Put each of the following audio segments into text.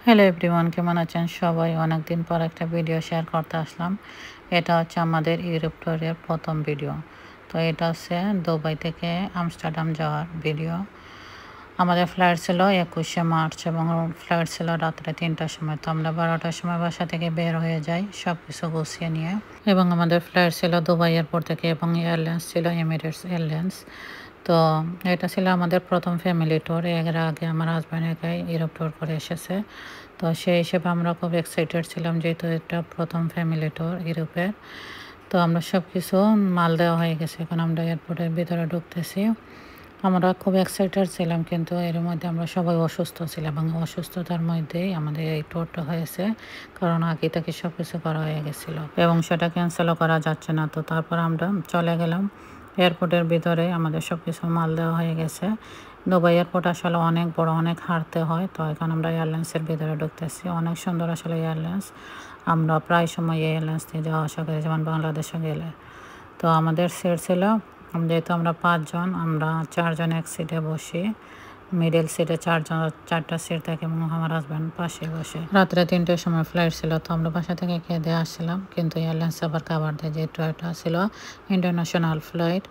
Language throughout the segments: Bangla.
হ্যালো এভরিওয়ান, কেমন আছেন সবাই? অনেকদিন পর একটা ভিডিও শেয়ার করতে আসলাম। এটা হচ্ছে আমাদের ইউরোপ ট্যুরের প্রথম ভিডিও। তো এটা হচ্ছে দুবাই থেকে আমস্টারডাম যাওয়ার ভিডিও। আমাদের ফ্লাইট ছিল 21শে মার্চ এবং ফ্লাইট ছিল রাত্রে 3টার সময়। তো আমরা 12টার সময় বাসা থেকে বের হয়ে যাই সব কিছু গুছিয়ে নিয়ে। এবং আমাদের ফ্লাইট ছিল দুবাই এয়ারপোর্ট থেকে এবং এয়ারলাইন্স ছিল এমিরেটস এয়ারলাইন্স। তো এটা ছিল আমাদের প্রথম ফ্যামিলি ট্যুর। এর আগে আমার হাজব্যান্ড একাই ইউরোপ ট্যুর করে এসেছে। তো সেই হিসেবে আমরা খুব এক্সাইটেড ছিলাম, যেহেতু এটা প্রথম ফ্যামিলি ট্যুর ইউরোপের। তো আমরা সব কিছু মাল দেওয়া হয়ে গেছে, এখন আমরা এয়ারপোর্টের ভিতরে ঢুকতেছি। আমরা খুব এক্সাইটেড ছিলাম, কিন্তু এর মধ্যে আমরা সবাই অসুস্থ ছিলাম এবং অসুস্থতার মধ্যেই আমাদের এই ট্যুরটা হয়েছে, কারণ আগে থেকে সব কিছু করা হয়ে গেছিলো এবং সেটা ক্যান্সেলও করা যাচ্ছে না। তো তারপর আমরা চলে গেলাম এয়ারপোর্টের ভিতরে। আমাদের সব কিছু মাল দেওয়া হয়ে গেছে। দুবাই এয়ারপোর্ট আসলে অনেক বড়, অনেক হাঁটতে হয়। তো এখন আমরা এয়ারলাইন্সের ভিতরে ঢুকতেছি। অনেক সুন্দর আসলে এয়ারলাইন্স। আমরা প্রায় সময় এয়ারলাইন্স দিয়ে যাওয়া আসা করি, যেমন বাংলাদেশে গেলে। তো আমাদের সিট ছিল, যেহেতু আমরা 5 জন, আমরা 4 জন এক সিটে বসি। মিডল সিটে 4টা সিট থাকে এবং আমার হাজব্যান্ড পাশে বসে। রাত্রে 3টের সময় ফ্লাইট ছিল। তো আমরা বাসা থেকে খেয়ে দিয়ে আসছিলাম, কিন্তু এয়ারলাইন্স আবার খাবার দেয়, যেহেতু এটা ছিল ইন্টারন্যাশনাল ফ্লাইট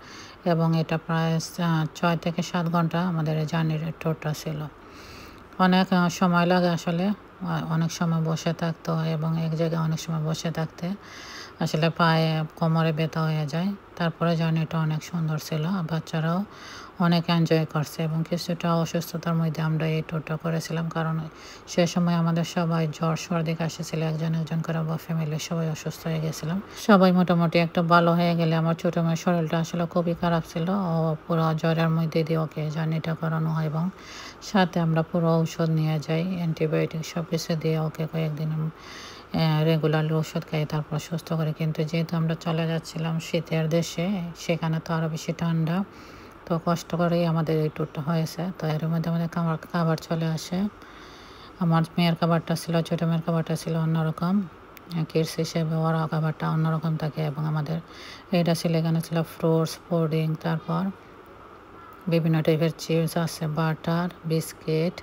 এবং এটা প্রায় 6 থেকে 7 ঘন্টা আমাদের এই জার্নির ট্যুরটা ছিল। অনেক সময় লাগে আসলে, অনেক সময় বসে থাকতে হয় এবং এক জায়গায় অনেক সময় বসে থাকতে আসলে পায়ে কোমরে ব্যথা হয়ে যায়। তারপরে জার্নিটা অনেক সুন্দর ছিল, বাচ্চারাও অনেক এনজয় করছে এবং কিছুটা অসুস্থতার মধ্যে আমরা এই ট্যুরটা করেছিলাম, কারণ সে সময় আমাদের সবাই জ্বর সর্দি কাশি ছিল, একজন একজন করে বা ফ্যামিলির সবাই অসুস্থ হয়ে গেছিলাম। সবাই মোটামুটি একটু ভালো হয়ে গেলে, আমার ছোটো মেয়ের শরীরটা আসলে খুবই খারাপ ছিল, ও পুরো জ্বরের মধ্যে দিয়ে ওকে জার্নিটা করানো হয় এবং সাথে আমরা পুরো ঔষধ নিয়ে যাই, অ্যান্টিবায়োটিক সব কিছু দিয়ে ওকে কয়েকদিন রেগুলারলি ওষুধ খাই, তারপর সুস্থ করে। কিন্তু যেহেতু আমরা চলে যাচ্ছিলাম শীতের দেশে, সেখানে তো আরও বেশি ঠান্ডা, তো কষ্ট করেই আমাদের এই ট্যুরটা হয়েছে। তো এর মধ্যে আমাদের খাবার চলে আসে। আমার মেয়ের খাবারটা ছিল, ছোটো মেয়ের খাবারটা ছিল অন্যরকম, কিডস হিসেবে ওরা খাবারটা অন্যরকম থাকে। এবং আমাদের এটা ছিল, এখানে ছিল ফ্রুটস, পুডিং, তারপর বিভিন্ন টাইপের চিপস আছে, বাটার, বিস্কিট,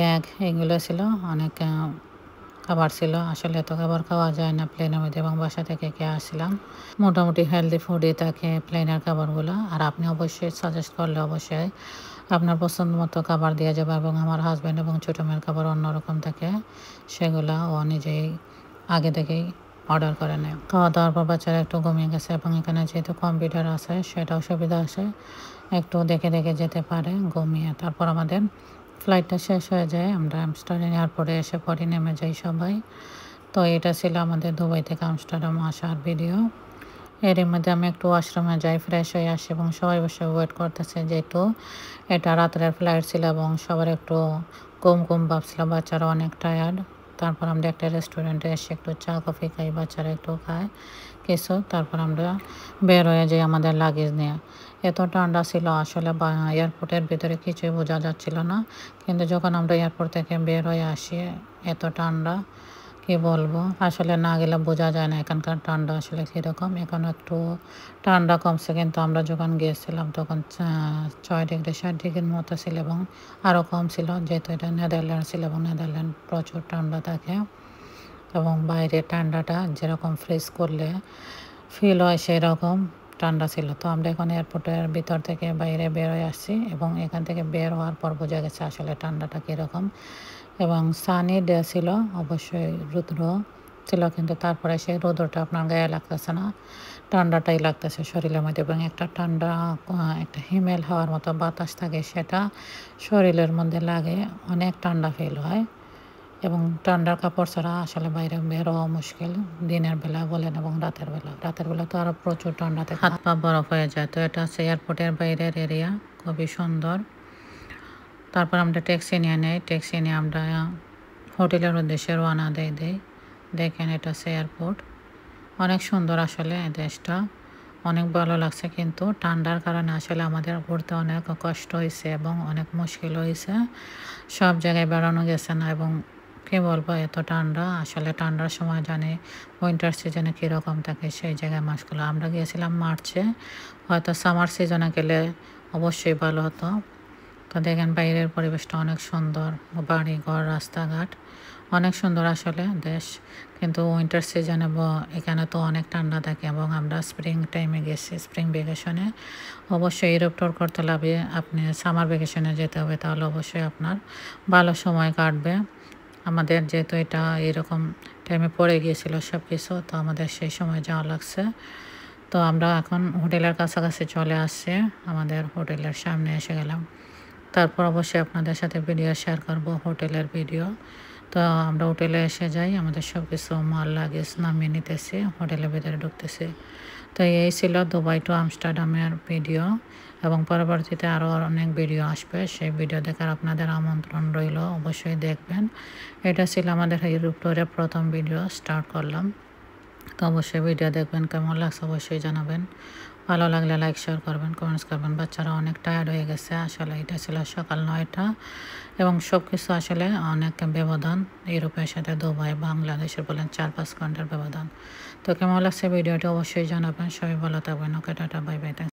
এগ, এগুলো ছিল। অনেক খাবার ছিল। আসলে এত খাবার খাওয়া যায় না প্লেনের মধ্যে এবং বাসা থেকে খেয়ে আসছিলাম। মোটামুটি হেলদি ফুডই থাকে প্লেনের খাবারগুলো। আর আপনি অবশ্যই সাজেস্ট করলে অবশ্যই আপনার পছন্দ মতো খাবার দেওয়া যাবে। এবং আমার হাজব্যান্ড এবং ছোটো মেয়ের খাবার অন্যরকম থাকে, সেগুলো ও নিজেই আগে থেকেই অর্ডার করে নেয়। খাওয়া দাওয়ার পর বাচ্চারা একটু ঘুমিয়ে গেছে এবং এখানে যেহেতু কম্পিউটার আছে, সেটাও সুবিধা আছে, একটু দেখে দেখে যেতে পারে ঘুমিয়ে। তারপর আমাদের ফ্লাইটটা শেষ হয়ে যায়, আমরা আমস্টারডাম এয়ারপোর্টে এসে পরে নেমে যাই সবাই। তো এটা ছিল আমাদের দুবাই থেকে আমস্টারডাম আসার ভিডিও। এর মধ্যে আমি একটু ওয়াশরুমে যাই, ফ্রেশ হয়ে আসি এবং সবাই বসে ওয়েট করতেছে, যেহেতু এটা রাত্রের ফ্লাইট ছিল এবং সবার একটু ঘুম ঘুম ভাবছিল, বাচ্চারা অনেক টায়ার্ড। তারপর আমরা একটা রেস্টুরেন্টে এসে একটু চা কফি খাই, বাচ্চারা একটু খায় কিছু, তারপর আমরা বের হয়ে যাই আমাদের লাগেজ নিয়ে। এত ঠান্ডা ছিল আসলে, এয়ারপোর্টের ভিতরে কিছুই বোঝা যাচ্ছিল না, কিন্তু যখন আমরা এয়ারপোর্ট থেকে বের হয়ে আসি, এত ঠান্ডা কি বলবো, আসলে না গেলে বোঝা যায় না এখানকার ঠান্ডা আসলে কীরকম। এখন একটু ঠান্ডা কমছে, কিন্তু আমরা যখন গিয়েছিলাম তখন 6 ডিগ্রি 7 ডিগ্রির মতো ছিল এবং আরও কম ছিল, যেহেতু এটা নেদারল্যান্ড ছিল এবং নেদারল্যান্ড প্রচুর ঠান্ডা থাকে এবং বাইরে ঠান্ডাটা যেরকম ফ্রিজ করলে ফিল হয় সেরকম ঠান্ডা ছিল। তো আমরা এখন এয়ারপোর্টের ভিতর থেকে বাইরে বের হয়ে আসছি এবং এখান থেকে বের হওয়ার পর বোঝা গেছে আসলে ঠান্ডাটা কীরকম। এবং সানি ডে ছিল, অবশ্যই রৌদ্র ছিল, কিন্তু তারপরে সেই রৌদ্রটা আপনার গায়ে লাগতেছে না, ঠান্ডাটাই লাগতেছে শরীরের মধ্যে। এবং একটা ঠান্ডা, একটা হিমেল হওয়ার মতো বাতাস থাকে, সেটা শরীরের মধ্যে লাগে, অনেক ঠান্ডা ফিল হয়। এবং ঠান্ডার কাপড় ছাড়া আসলে বাইরে বের হওয়া মুশকিল, দিনের বেলা বলেন এবং রাতের বেলা তো আরও প্রচুর ঠান্ডা থাকে, হাত পা বরফ হয়ে যায়। তো এটা হচ্ছে এয়ারপোর্টের বাইরের এরিয়া, খুবই সুন্দর। তারপর আমরা ট্যাক্সি নিয়ে নেই, ট্যাক্সি নিয়ে আমরা হোটেলের উদ্দেশ্যে রওনা দেই। দেখেন এটা হচ্ছে এয়ারপোর্ট, অনেক সুন্দর আসলে দেশটা, অনেক ভালো লাগছে। কিন্তু ঠান্ডার কারণে আসলে আমাদের ঘুরতে অনেক কষ্ট হয়েছে এবং অনেক মুশকিল হয়েছে, সব জায়গায় বেড়ানো গেছে না। এবং কী বলবো, এত ঠান্ডা, আসলে ঠান্ডার সময় জানি উইন্টার সিজনে কীরকম থাকে সেই জায়গায় মাসগুলো। আমরা গিয়েছিলাম মার্চে, হয়তো সামার সিজনে গেলে অবশ্যই ভালো হতো। তো তো দেখেন বাইরের পরিবেশটা অনেক সুন্দর, বাড়িঘর, রাস্তাঘাট অনেক সুন্দর আসলে দেশ। কিন্তু উইন্টার সিজনে এখানে তো অনেক ঠান্ডা থাকে এবং আমরা স্প্রিং টাইমে গেছি, স্প্রিং ভ্যাকেশনে। অবশ্যই ইউরোপ ট্যুর করতে লাগবে, আপনি সামার ভ্যাকেশনে যেতে হবে, তাহলে অবশ্যই আপনার ভালো সময় কাটবে। আমাদের যেহেতু এটা এরকম টাইমে পড়ে গিয়েছিল সব কিছু, তো আমাদের সেই সময় যাওয়া লাগছে। তো আমরা এখন হোটেলের কাছাকাছি চলে আসছি, আমাদের হোটেলের সামনে এসে গেলাম। তারপর অবশ্যই আপনাদের সাথে ভিডিও শেয়ার করব, হোটেলের ভিডিও। তো আমরা হোটেলে এসে যাই, আমাদের সব কিছু মাল লাগেজ নামিয়ে নিতেছি, হোটেলের ভিতরে ঢুকতেছি। তো এই ছিল দুবাই টু আমস্টারডামের ভিডিও, এবং পরবর্তীতে আরও অনেক ভিডিও আসবে, সেই ভিডিও দেখার আপনাদের আমন্ত্রণ রইল, অবশ্যই দেখবেন। এটা ছিল আমাদের ইউরোপ ট্যুরের প্রথম ভিডিও, স্টার্ট করলাম। তো অবশ্যই ভিডিও দেখবেন, কেমন লাগছে অবশ্যই জানাবেন। ভালো লাগলে লাইক শেয়ার করবেন, কমেন্টস করবেন। বাচ্চারা অনেক টায়ার্ড হয়ে গেছে আসলে, এটা ছিল সকাল 9টা, এবং সব কিছু আসলে অনেক ব্যবধান ইউরোপের সাথে দুবাই বাংলাদেশের বলেন 4-5 ঘন্টার ব্যবধান। তো কেমন লাগছে ভিডিওটি অবশ্যই জানাবেন। সবাই ভালো থাকবেন। ওকে, টাটা, বাই বাই।